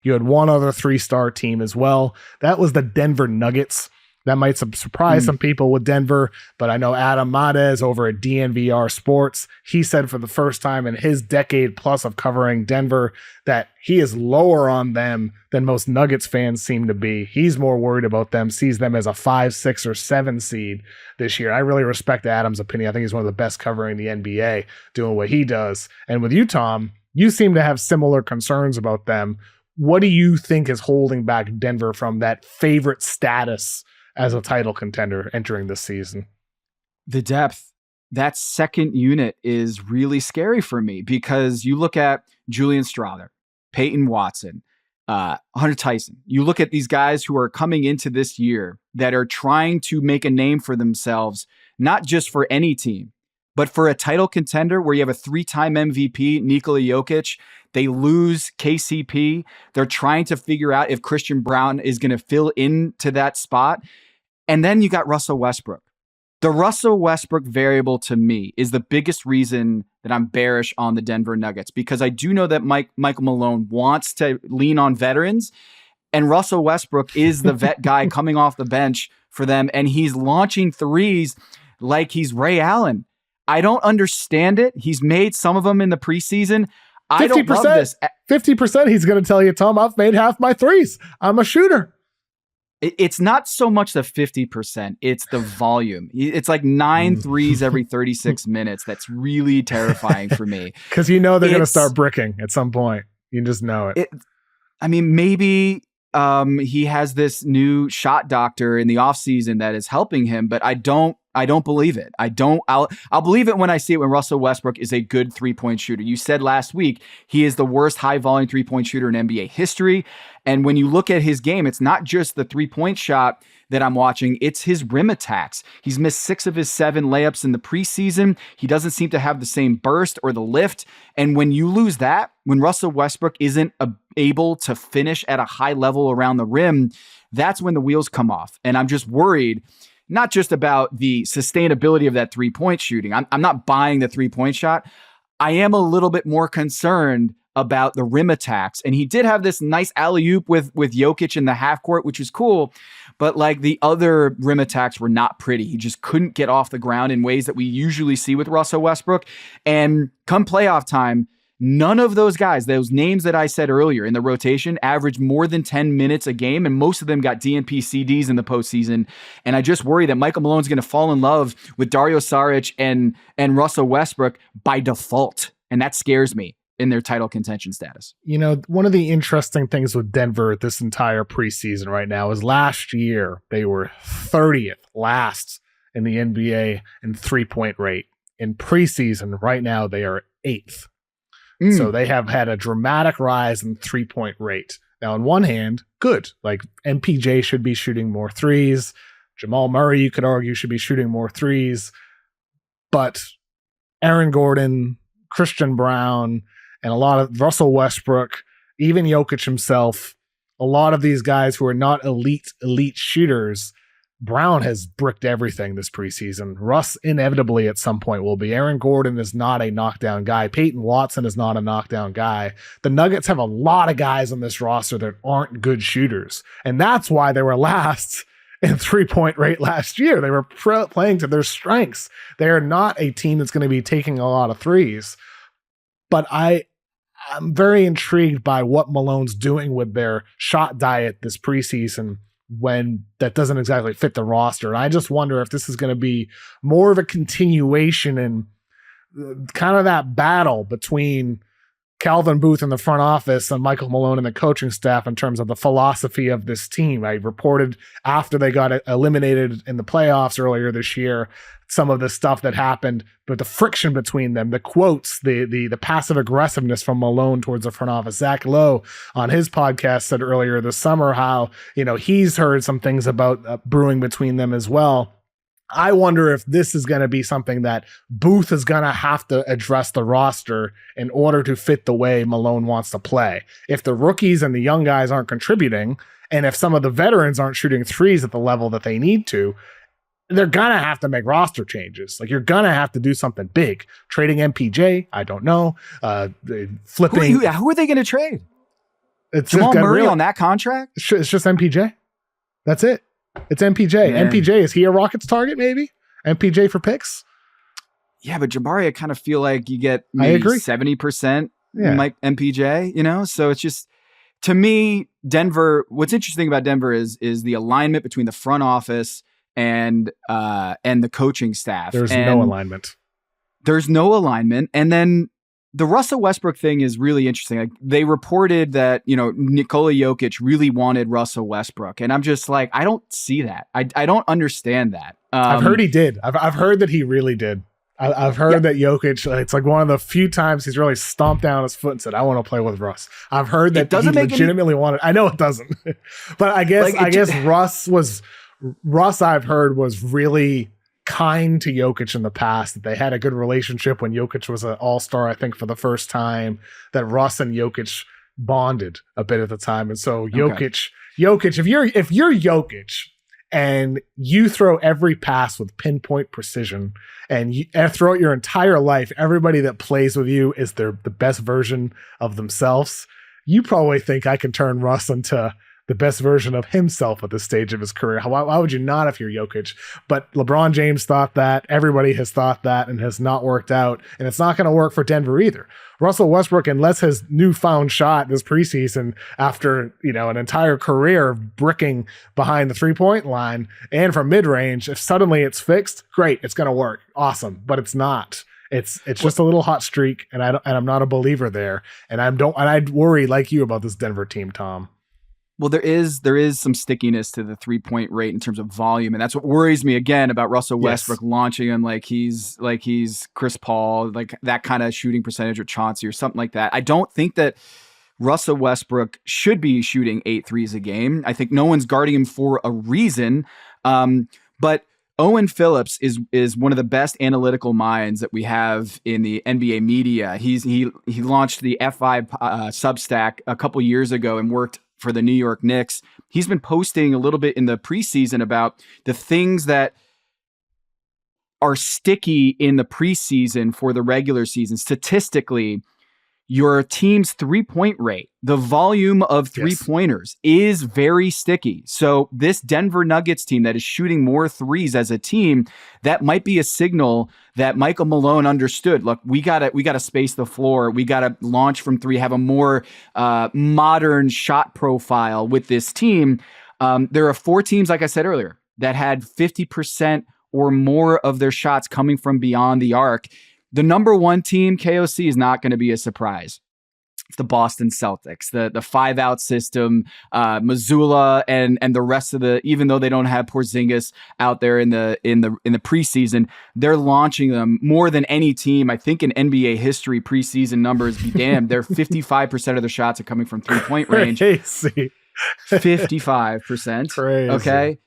You had one other 3-star team as well. That was the Denver Nuggets. That might surprise some people with Denver, but I know Adam Mades over at DNVR Sports, he said for the first time in his decade plus of covering Denver that he is lower on them than most Nuggets fans seem to be. He's more worried about them, sees them as a 5, 6, or 7 seed this year. I really respect Adam's opinion. I think he's one of the best covering the NBA, doing what he does. And with you, Tom, you seem to have similar concerns about them. What do you think is holding back Denver from that favorite status as a title contender entering this season? The depth. That second unit is really scary for me because you look at Julian Strawther, Peyton Watson, Hunter Tyson. You look at these guys who are coming into this year that are trying to make a name for themselves, not just for any team, but for a title contender where you have a 3-time MVP, Nikola Jokic. They lose KCP. They're trying to figure out if Christian Braun is going to fill into that spot. And then you got Russell Westbrook. The Russell Westbrook variable to me is the biggest reason that I'm bearish on the Denver Nuggets, because I do know that Michael Malone wants to lean on veterans, and Russell Westbrook is the vet guy coming off the bench for them, and he's launching threes like he's Ray Allen. I don't understand it. He's made some of them in the preseason. I don't love this. 50%, he's going to tell you, Tom, I've made half my threes. I'm a shooter. It's not so much the 50%, it's the volume. It's like 9 threes every 36 minutes. That's really terrifying for me. Because they're going to start bricking at some point. You just know it. I mean, maybe he has this new shot doctor in the offseason that is helping him, but I don't believe it. I'll believe it when I see it, when Russell Westbrook is a good 3-point shooter. You said last week he is the worst high volume 3-point shooter in NBA history. And when you look at his game, it's not just the 3-point shot that I'm watching, it's his rim attacks. He's missed 6 of his 7 layups in the preseason. He doesn't seem to have the same burst or the lift. And when you lose that, when Russell Westbrook isn't able to finish at a high level around the rim, that's when the wheels come off. And I'm just worried, not just about the sustainability of that 3-point shooting. I'm not buying the 3-point shot. I am a little bit more concerned about the rim attacks. And he did have this nice alley-oop with Jokic in the half court, which is cool. But like the other rim attacks were not pretty. He just couldn't get off the ground in ways that we usually see with Russell Westbrook. And come playoff time, none of those guys, those names that I said earlier in the rotation, averaged more than 10 minutes a game, and most of them got DNP CDs in the postseason. And I just worry that Michael Malone's going to fall in love with Dario Saric and Russell Westbrook by default, and that scares me in their title contention status. One of the interesting things with Denver this entire preseason right now is last year they were 30th last in the NBA in 3-point rate. In preseason right now they are 8th. So they have had a dramatic rise in 3-point rate. Now, on one hand, good. Like MPJ should be shooting more threes. Jamal Murray, you could argue, should be shooting more threes. But Aaron Gordon, Christian Braun, and a lot of Russell Westbrook, even Jokic himself, a lot of these guys who are not elite shooters, Brown has bricked everything this preseason. Russ inevitably at some point will be. Aaron Gordon is not a knockdown guy. Peyton Watson is not a knockdown guy. The Nuggets have a lot of guys on this roster that aren't good shooters. And that's why they were last in 3-point rate last year. They were playing to their strengths. They are not a team that's going to be taking a lot of threes. But I'm very intrigued by what Malone's doing with their shot diet this preseason, when that doesn't exactly fit the roster. And I just wonder if this is going to be more of a continuation and kind of that battle between Calvin Booth in the front office and Michael Malone and the coaching staff in terms of the philosophy of this team. I reported after they got eliminated in the playoffs earlier this year, some of the stuff that happened, but the friction between them, the quotes, the passive aggressiveness from Malone towards the front office. Zach Lowe on his podcast said earlier this summer how, he's heard some things about brewing between them as well. I wonder if this is going to be something that Booth is going to have to address the roster in order to fit the way Malone wants to play. If the rookies and the young guys aren't contributing, and if some of the veterans aren't shooting threes at the level that they need to, they're going to have to make roster changes. Like, you're going to have to do something big. Trading MPJ, I don't know. Flipping. Who are they going to trade? It's Jamal just Murray really, on that contract? it's just MPJ. That's it. It's MPJ. Man. MPJ, is he a Rockets target maybe? MPJ for picks? Yeah, but Jabari, I kind of feel like you get I maybe agree. 70% Yeah. Mike MPJ, you know? So it's just, to me, Denver, what's interesting about Denver is the alignment between the front office and the coaching staff. There's no alignment. There's no alignment. And then the Russell Westbrook thing is really interesting. Like, they reported that, Nikola Jokic really wanted Russell Westbrook. And I'm just like, I don't see that. I don't understand that. I've heard he did. I've heard that he really did. I've heard that Jokic, it's like one of the few times he's really stomped down his foot and said, I want to play with Russ. I've heard that he legitimately wanted. I know it doesn't. But I guess Russ I've heard was really kind to Jokic in the past, that they had a good relationship when Jokic was an all-star, I think, for the first time, that Russ and Jokic bonded a bit at the time. And so Jokic, if you're Jokic and you throw every pass with pinpoint precision and throughout your entire life, everybody that plays with you is the best version of themselves, you probably think I can turn Russ into the best version of himself at this stage of his career. Why would you not if you're Jokic? But LeBron James thought that. Everybody has thought that and has not worked out. And it's not going to work for Denver either. Russell Westbrook, unless his newfound shot this preseason after, an entire career of bricking behind the 3-point line and from mid-range, if suddenly it's fixed, great, it's going to work. Awesome. But it's not. It's just a little hot streak, and I'm not a believer there. And I worry like you about this Denver team, Tom. Well, there is some stickiness to the 3-point rate in terms of volume, and that's what worries me again about Russell Westbrook launching him like he's Chris Paul, like that kind of shooting percentage or Chauncey or something like that. I don't think that Russell Westbrook should be shooting 8 threes a game. I think no one's guarding him for a reason. But Owen Phillips is one of the best analytical minds that we have in the NBA media. He launched the F5 Substack a couple years ago and worked for the New York Knicks. He's been posting a little bit in the preseason about the things that are sticky in the preseason for the regular season. Statistically, your team's 3-point rate, the volume of 3-pointers is very sticky. So this Denver Nuggets team that is shooting more threes as a team, that might be a signal that Michael Malone understood. Look, we gotta space the floor. We gotta launch from 3, have a more modern shot profile with this team. There are 4 teams, like I said earlier, that had 50% or more of their shots coming from beyond the arc. The number 1 team, KOC, is not going to be a surprise. It's the Boston Celtics, the 5-out system, Missoula, and the rest of even though they don't have Porzingis out there in the preseason, they're launching them more than any team, I think, in NBA history. Preseason numbers be damned. They're 55% of their shots are coming from 3-point range. 55%. Crazy. Okay.